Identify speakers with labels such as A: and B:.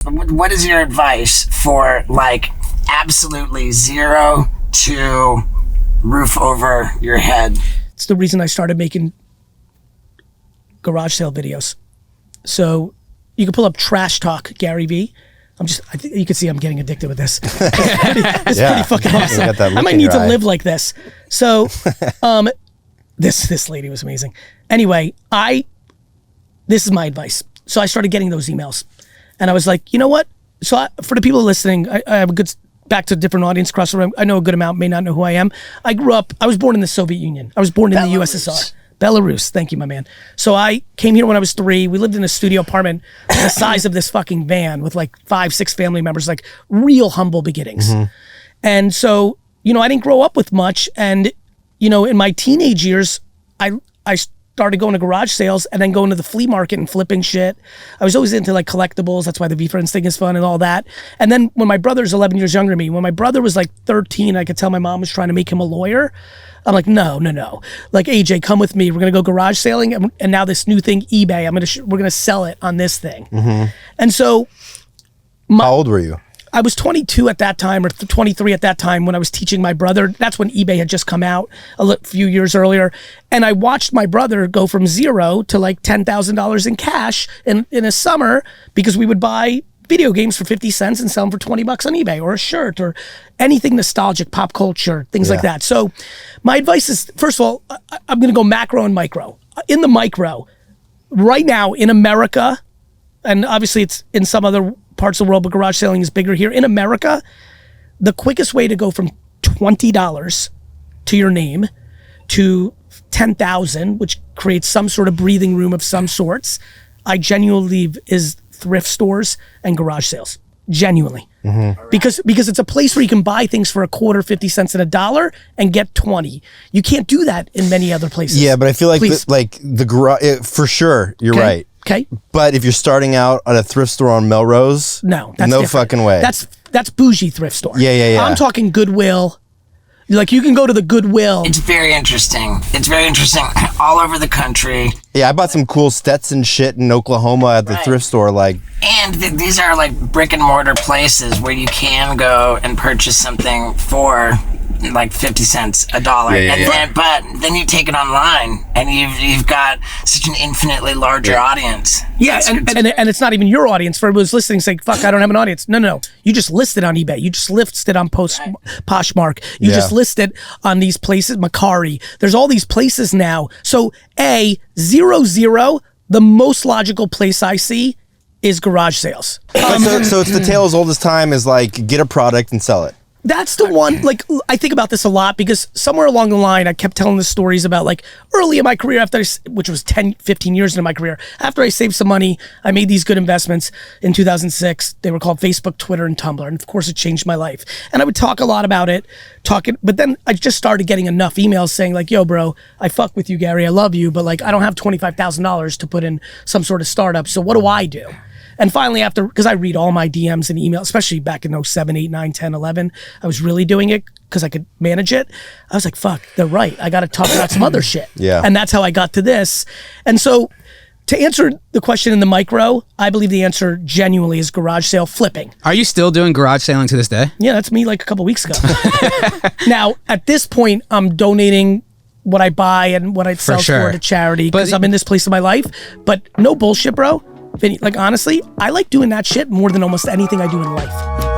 A: What is your advice for like absolutely zero to roof over your head?
B: It's the reason I started making garage sale videos. So you can pull up Trash Talk GaryVee. I think you can see I'm getting addicted with this. It's pretty fucking awesome. I might need to live like this. So this lady was amazing. Anyway, this is my advice. So I started getting those emails. And I was like, you know what? So for the people listening, I have a good, back to a different audience across the room. I know a good amount, may not know who I am. I was born in the Soviet Union. I was born in the USSR. Belarus. Thank you, my man. So I came here when I was 3. We lived in a studio apartment the size of this fucking van with like 5-6 family members, like real humble beginnings. And so, I didn't grow up with much. And, in my teenage years, I started going to garage sales and then going to the flea market and flipping shit. I was always into like collectibles. That's why the V-Friends thing is fun and all that. And then when my brother's 11 years younger than me, when my brother was like 13, I could tell my mom was trying to make him a lawyer. I'm like, no. Like, AJ, come with me. We're going to go garage sailing. And now this new thing, eBay, we're going to sell it on this thing. And so.
C: How old were you?
B: I was 22 at that time, or 23 at that time when I was teaching my brother. That's when eBay had just come out a few years earlier. And I watched my brother go from zero to like $10,000 in cash in a summer because we would buy video games for 50 cents and sell them for 20 bucks on eBay, or a shirt, or anything nostalgic, pop culture, things like that. So my advice is, first of all, I'm going to go macro and micro. In the micro, right now in America, and obviously it's in some other parts of the world, but garage selling is bigger here. In America, the quickest way to go from $20 to your name to 10,000, which creates some sort of breathing room of some sorts, I genuinely believe is thrift stores and garage sales. Genuinely. Because it's a place where you can buy things for a quarter, 50 cents, and $1 and get 20. You can't do that in many other places.
C: Yeah, but I feel like the garage, for sure, you're right.
B: Okay.
C: But if you're starting out at a thrift store on Melrose,
B: no
C: different. Fucking way.
B: That's bougie thrift store.
C: Yeah.
B: I'm talking Goodwill. Like, you can go to the Goodwill.
A: It's very interesting. All over the country.
C: Yeah, I bought some cool Stetson shit in Oklahoma at the thrift store. Like,
A: and these are like brick and mortar places where you can go and purchase something for like 50 cents, $1. But then you take it online and you've got such an infinitely larger audience.
B: Yeah, and it's not even your audience. For everyone who's listening saying, fuck, I don't have an audience. No. You just list it on eBay. You just list it on Poshmark. You just list it on these places, Macari. There's all these places now. So zero, the most logical place I see is garage sales.
C: So it's the tale as old as time, is like, get a product and sell it.
B: That's the one, like, I think about this a lot because somewhere along the line, I kept telling the stories about, like, early in my career, which was 10, 15 years into my career, after I saved some money, I made these good investments in 2006. They were called Facebook, Twitter, and Tumblr. And of course, it changed my life. And I would talk a lot about it, but then I just started getting enough emails saying, like, yo, bro, I fuck with you, Gary. I love you. But, like, I don't have $25,000 to put in some sort of startup. So what do I do? And finally, because I read all my DMs and emails, especially back in 07, 8, 9, 10, 11, I was really doing it because I could manage it. I was like, fuck, they're right. I got to talk about some other shit.
C: Yeah.
B: And that's how I got to this. And so to answer the question in the micro, I believe the answer genuinely is garage sale flipping.
D: Are you still doing garage sailing to this day?
B: Yeah, that's me like a couple weeks ago. Now, at this point, I'm donating what I buy and what I sell for to charity because I'm in this place in my life. But no bullshit, bro. Vinny, like, honestly, I like doing that shit more than almost anything I do in life.